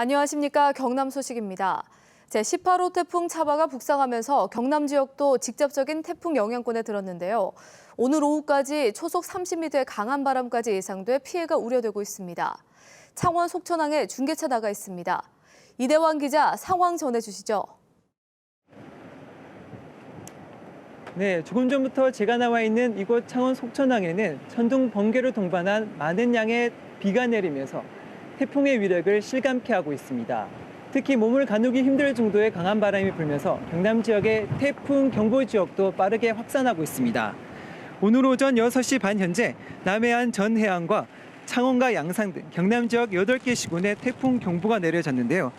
안녕하십니까. 경남 소식입니다. 제18호 태풍 차바가 북상하면서 경남 지역도 직접적인 태풍 영향권에 들었는데요. 오늘 오후까지 초속 30m의 강한 바람까지 예상돼 피해가 우려되고 있습니다. 창원 속천항에 중계차 나가 있습니다. 이대환 기자 상황 전해주시죠. 네, 조금 전부터 제가 나와 있는 이곳 창원 속천항에는 천둥, 번개를 동반한 많은 양의 비가 내리면서 태풍의 위력을 실감케 하고 있습니다. 특히 몸을 가누기 힘들 정도의 강한 바람이 불면서 경남 지역의 태풍 경보 지역도 빠르게 확산하고 있습니다. 오늘 오전 6시 반 현재 남해안 전 해안과 창원과 양산 등 경남 지역 8개 시군에 태풍 경보가 내려졌는데요.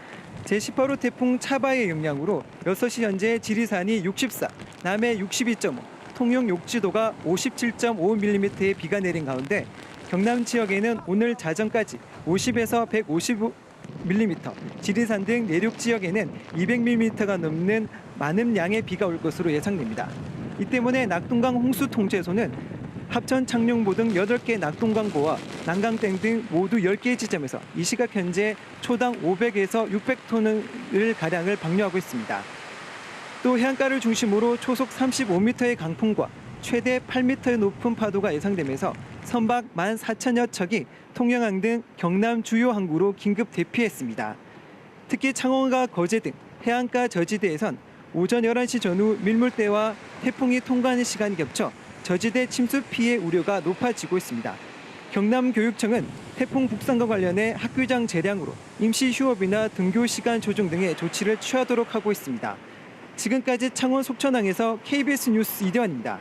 제18호 태풍 차바의 영향으로 6시 현재 지리산이 64, 남해 62.5, 통영 욕지도가 57.5mm의 비가 내린 가운데 경남 지역에는 오늘 자정까지 50에서 150mm, 지리산 등 내륙 지역에는 200mm가 넘는 많은 양의 비가 올 것으로 예상됩니다. 이 때문에 낙동강 홍수통제소는 합천, 창녕보 등 8개 낙동강고와 난강댐 등 모두 10개 지점에서 이 시각 현재 초당 500에서 600톤을 가량을 방류하고 있습니다. 또 해안가를 중심으로 초속 35m의 강풍과 최대 8m의 높은 파도가 예상되면서 선박 14,000여 척이 통영항 등 경남 주요 항구로 긴급 대피했습니다. 특히 창원과 거제 등 해안가 저지대에선 오전 11시 전후 밀물대와 태풍이 통과하는 시간이 겹쳐 저지대 침수 피해 우려가 높아지고 있습니다. 경남교육청은 태풍 북상과 관련해 학교장 재량으로 임시 휴업이나 등교 시간 조정 등의 조치를 취하도록 하고 있습니다. 지금까지 창원 속천항에서 KBS 뉴스 이대환입니다.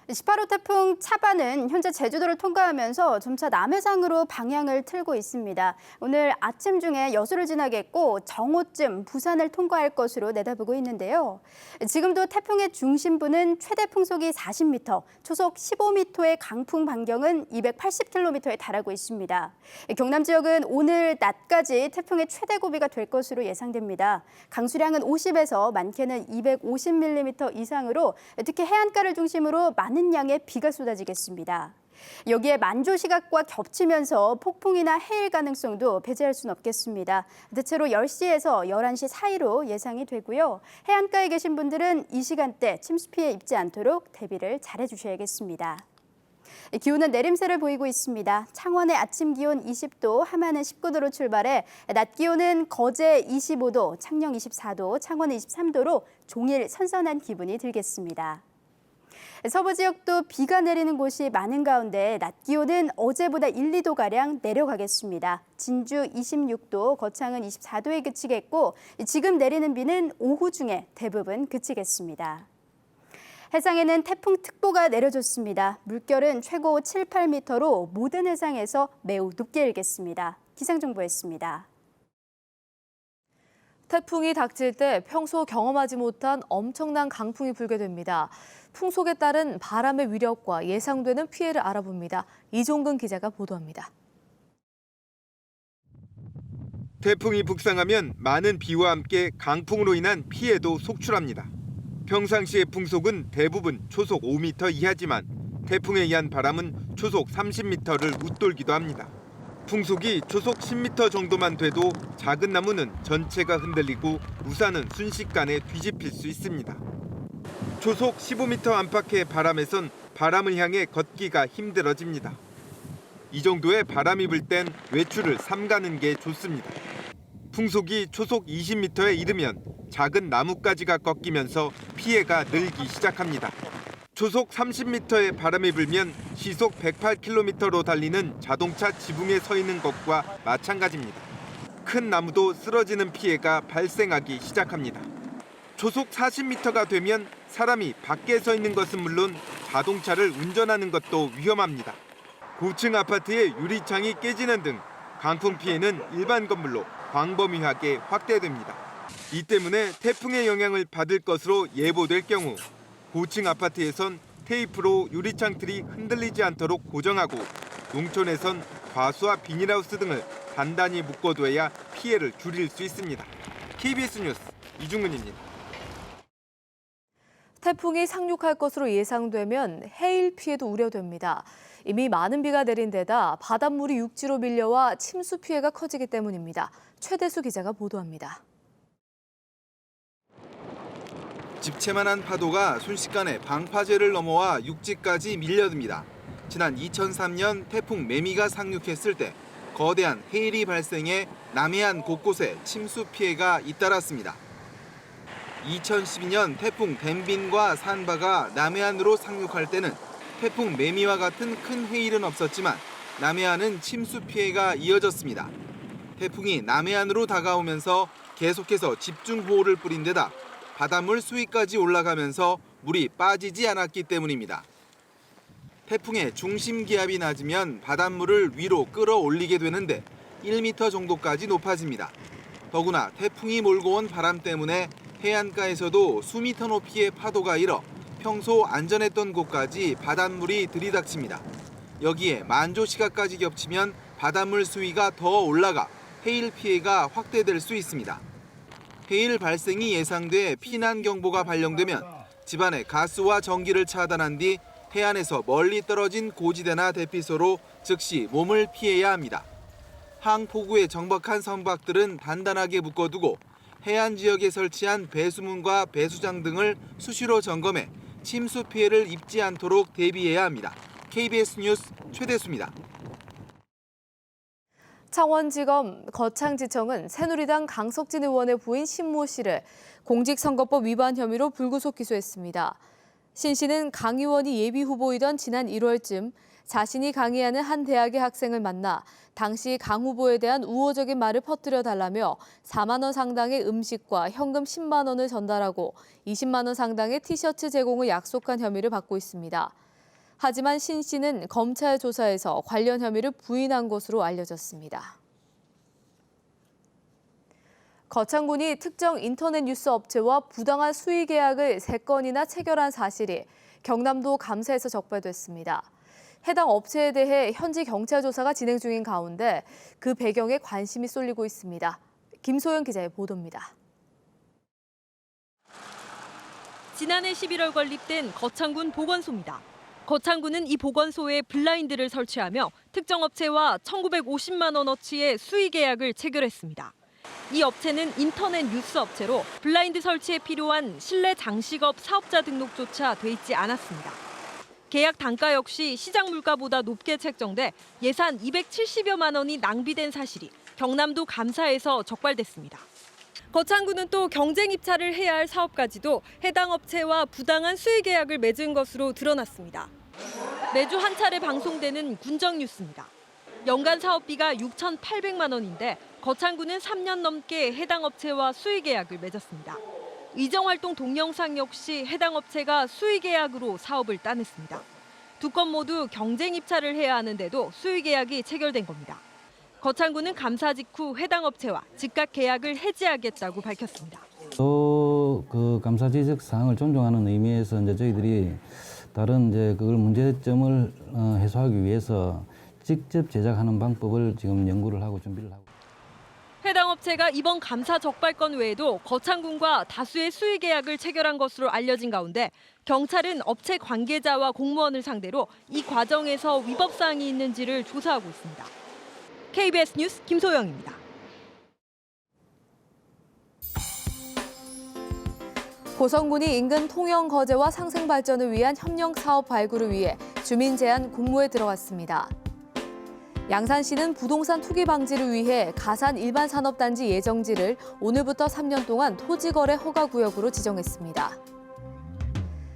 18호 태풍 차바는 현재 제주도를 통과하면서 점차 남해상으로 방향을 틀고 있습니다. 오늘 아침 중에 여수를 지나겠고 정오쯤 부산을 통과할 것으로 내다보고 있는데요. 지금도 태풍의 중심부는 최대 풍속이 40m, 초속 15m의 강풍 반경은 280km에 달하고 있습니다. 경남 지역은 오늘 낮까지 태풍의 최대 고비가 될 것으로 예상됩니다. 강수량은 50에서 많게는 250mm 이상으로 특히 해안가를 중심으로 많은 양의 비가 쏟아지겠습니다. 여기에 만조 시각과 겹치면서 폭풍이나 해일 가능성도 배제할 수는 없겠습니다. 대체로 10시에서 11시 사이로 예상이 되고요. 해안가에 계신 분들은 이 시간대 침수 피해 입지 않도록 대비를 잘해 주셔야겠습니다. 기온은 내림세를 보이고 있습니다. 창원의 아침 기온 20도, 함안은 19도로 출발해 낮 기온은 거제 25도, 창녕 24도, 창원 23도로 종일 선선한 기분이 들겠습니다. 서부 지역도 비가 내리는 곳이 많은 가운데 낮 기온은 어제보다 1, 2도가량 내려가겠습니다. 진주 26도, 거창은 24도에 그치겠고 지금 내리는 비는 오후 중에 대부분 그치겠습니다. 해상에는 태풍특보가 내려졌습니다. 물결은 최고 7, 8m로 모든 해상에서 매우 높게 일겠습니다. 기상정보였습니다. 태풍이 닥칠 때 평소 경험하지 못한 엄청난 강풍이 불게 됩니다. 풍속에 따른 바람의 위력과 예상되는 피해를 알아봅니다. 이종근 기자가 보도합니다. 태풍이 북상하면 많은 비와 함께 강풍으로 인한 피해도 속출합니다. 평상시의 풍속은 대부분 초속 5m 이하지만 태풍에 의한 바람은 초속 30m를 웃돌기도 합니다. 풍속이 초속 10m 정도만 돼도 작은 나무는 전체가 흔들리고 우산은 순식간에 뒤집힐 수 있습니다. 초속 15m 안팎의 바람에선 바람을 향해 걷기가 힘들어집니다. 이 정도의 바람이 불 땐 외출을 삼가는 게 좋습니다. 풍속이 초속 20m에 이르면 작은 나무까지가 꺾이면서 피해가 늘기 시작합니다. 초속 30m의 바람이 불면 시속 108km로 달리는 자동차 지붕에 서 있는 것과 마찬가지입니다. 큰 나무도 쓰러지는 피해가 발생하기 시작합니다. 초속 40m가 되면 사람이 밖에 서 있는 것은 물론 자동차를 운전하는 것도 위험합니다. 고층 아파트의 유리창이 깨지는 등 강풍 피해는 일반 건물로 광범위하게 확대됩니다. 이 때문에 태풍의 영향을 받을 것으로 예보될 경우 고층 아파트에선 테이프로 유리창 틀이 흔들리지 않도록 고정하고 농촌에선 과수와 비닐하우스 등을 단단히 묶어둬야 피해를 줄일 수 있습니다. KBS 뉴스 이중근입니다. 태풍이 상륙할 것으로 예상되면 해일 피해도 우려됩니다. 이미 많은 비가 내린 데다 바닷물이 육지로 밀려와 침수 피해가 커지기 때문입니다. 최대수 기자가 보도합니다. 집채만한 파도가 순식간에 방파제를 넘어와 육지까지 밀려듭니다. 지난 2003년 태풍 매미가 상륙했을 때 거대한 해일이 발생해 남해안 곳곳에 침수 피해가 잇따랐습니다. 2012년 태풍 댐빈과 산바가 남해안으로 상륙할 때는 태풍 매미와 같은 큰 해일은 없었지만 남해안은 침수 피해가 이어졌습니다. 태풍이 남해안으로 다가오면서 계속해서 집중호우를 뿌린 데다 바닷물 수위까지 올라가면서 물이 빠지지 않았기 때문입니다. 태풍의 중심 기압이 낮으면 바닷물을 위로 끌어올리게 되는데 1m 정도까지 높아집니다. 더구나 태풍이 몰고 온 바람 때문에 해안가에서도 수미터 높이의 파도가 일어 평소 안전했던 곳까지 바닷물이 들이닥칩니다. 여기에 만조 시각까지 겹치면 바닷물 수위가 더 올라가 해일 피해가 확대될 수 있습니다. 해일 발생이 예상돼 피난경보가 발령되면 집안의 가스와 전기를 차단한 뒤 해안에서 멀리 떨어진 고지대나 대피소로 즉시 몸을 피해야 합니다. 항포구에 정박한 선박들은 단단하게 묶어두고 해안 지역에 설치한 배수문과 배수장 등을 수시로 점검해 침수 피해를 입지 않도록 대비해야 합니다. KBS 뉴스 최대수입니다. 창원지검 거창지청은 새누리당 강석진 의원의 부인 신모 씨를 공직선거법 위반 혐의로 불구속 기소했습니다. 신 씨는 강 의원이 예비후보이던 지난 1월쯤 자신이 강의하는 한 대학의 학생을 만나 당시 강 후보에 대한 우호적인 말을 퍼뜨려 달라며 4만 원 상당의 음식과 현금 10만 원을 전달하고 20만 원 상당의 티셔츠 제공을 약속한 혐의를 받고 있습니다. 하지만 신 씨는 검찰 조사에서 관련 혐의를 부인한 것으로 알려졌습니다. 거창군이 특정 인터넷 뉴스 업체와 부당한 수의 계약을 3건이나 체결한 사실이 경남도 감사에서 적발됐습니다. 해당 업체에 대해 현지 경찰 조사가 진행 중인 가운데 그 배경에 관심이 쏠리고 있습니다. 김소연 기자의 보도입니다. 지난해 11월 건립된 거창군 보건소입니다. 거창군은 이 보건소에 블라인드를 설치하며 특정 업체와 1,950만 원어치의 수의 계약을 체결했습니다. 이 업체는 인터넷 뉴스 업체로 블라인드 설치에 필요한 실내 장식업 사업자 등록조차 돼 있지 않았습니다. 계약 단가 역시 시장 물가보다 높게 책정돼 예산 270여만 원이 낭비된 사실이 경남도 감사에서 적발됐습니다. 거창군은 또 경쟁 입찰을 해야 할 사업까지도 해당 업체와 부당한 수의 계약을 맺은 것으로 드러났습니다. 매주 한 차례 방송되는 군정 뉴스입니다. 연간 사업비가 6,800만 원인데 거창군은 3년 넘게 해당 업체와 수의 계약을 맺었습니다. 의정활동 동영상 역시 해당 업체가 수의 계약으로 사업을 따냈습니다. 두 건 모두 경쟁 입찰을 해야 하는데도 수의 계약이 체결된 겁니다. 거창군은 감사 직후 해당 업체와 즉각 계약을 해지하겠다고 밝혔습니다. 그 감사 지적 사항을 존중하는 의미에서 이제 저희들이 다른 그걸 문제점을 해소하기 위해서 직접 제작하는 방법을 지금 연구를 하고 준비를 하고. 해당 업체가 이번 감사 적발건 외에도 거창군과 다수의 수의 계약을 체결한 것으로 알려진 가운데 경찰은 업체 관계자와 공무원을 상대로 이 과정에서 위법 사항이 있는지를 조사하고 있습니다. KBS 뉴스 김소영입니다. 고성군이 인근 통영 거제와 상생 발전을 위한 협력 사업 발굴을 위해 주민 제안 공모에 들어갔습니다. 양산시는 부동산 투기 방지를 위해 가산 일반 산업단지 예정지를 오늘부터 3년 동안 토지거래 허가구역으로 지정했습니다.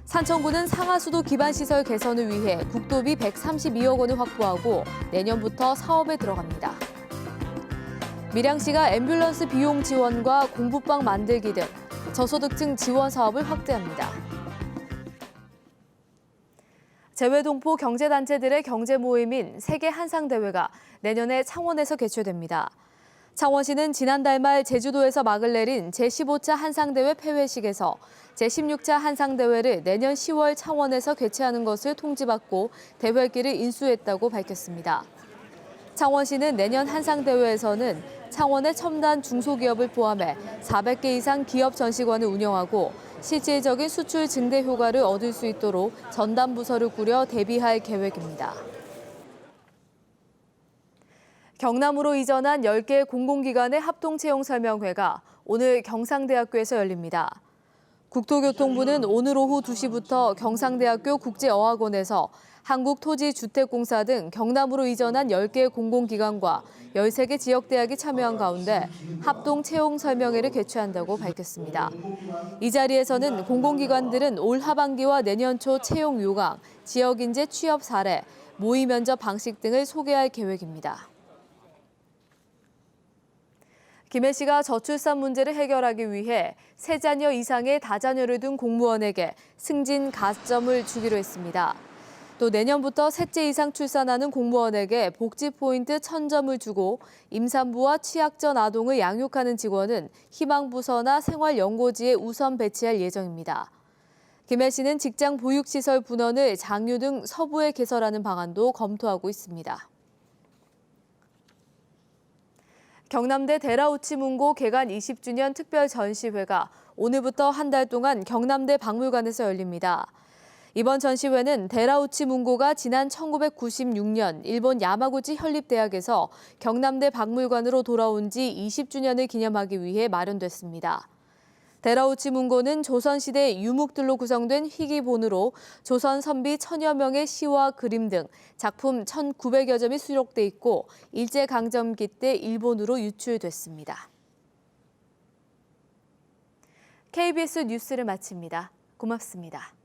산청구는 상하수도 기반시설 개선을 위해 국도비 132억 원을 확보하고 내년부터 사업에 들어갑니다. 밀양시가 앰뷸런스 비용 지원과 공부방 만들기 등 저소득층 지원 사업을 확대합니다. 재외동포 경제단체들의 경제 모임인 세계 한상대회가 내년에 창원에서 개최됩니다. 창원시는 지난달 말 제주도에서 막을 내린 제15차 한상대회 폐회식에서 제16차 한상대회를 내년 10월 창원에서 개최하는 것을 통지받고 대회기를 인수했다고 밝혔습니다. 창원시는 내년 한상대회에서는 창원의 첨단 중소기업을 포함해 400개 이상 기업 전시관을 운영하고 실질적인 수출 증대 효과를 얻을 수 있도록 전담 부서를 꾸려 대비할 계획입니다. 경남으로 이전한 10개 공공기관의 합동채용설명회가 오늘 경상대학교에서 열립니다. 국토교통부는 오늘 오후 2시부터 경상대학교 국제어학원에서 한국토지주택공사 등 경남으로 이전한 10개 공공기관과 13개 지역대학이 참여한 가운데 합동채용설명회를 개최한다고 밝혔습니다. 이 자리에서는 공공기관들은 올 하반기와 내년 초 채용 요강, 지역인재 취업 사례, 모의 면접 방식 등을 소개할 계획입니다. 김해 씨가 저출산 문제를 해결하기 위해 3자녀 이상의 다자녀를 둔 공무원에게 승진 가점을 주기로 했습니다. 또 내년부터 3째 이상 출산하는 공무원에게 복지 포인트 1000점을 주고 임산부와 취약 전 아동을 양육하는 직원은 희망부서나 생활연고지에 우선 배치할 예정입니다. 김해 씨는 직장 보육시설 분원을 장유 등 서부에 개설하는 방안도 검토하고 있습니다. 경남대 데라우치문고 개관 20주년 특별 전시회가 오늘부터 한 달 동안 경남대 박물관에서 열립니다. 이번 전시회는 데라우치문고가 지난 1996년 일본 야마구치 현립대학에서 경남대 박물관으로 돌아온 지 20주년을 기념하기 위해 마련됐습니다. 데라우치문고는 조선시대 유목들로 구성된 희귀본으로 조선 선비 1000여 명의 시와 그림 등 작품 1900여 점이 수록돼 있고 일제강점기 때 일본으로 유출됐습니다. KBS 뉴스를 마칩니다. 고맙습니다.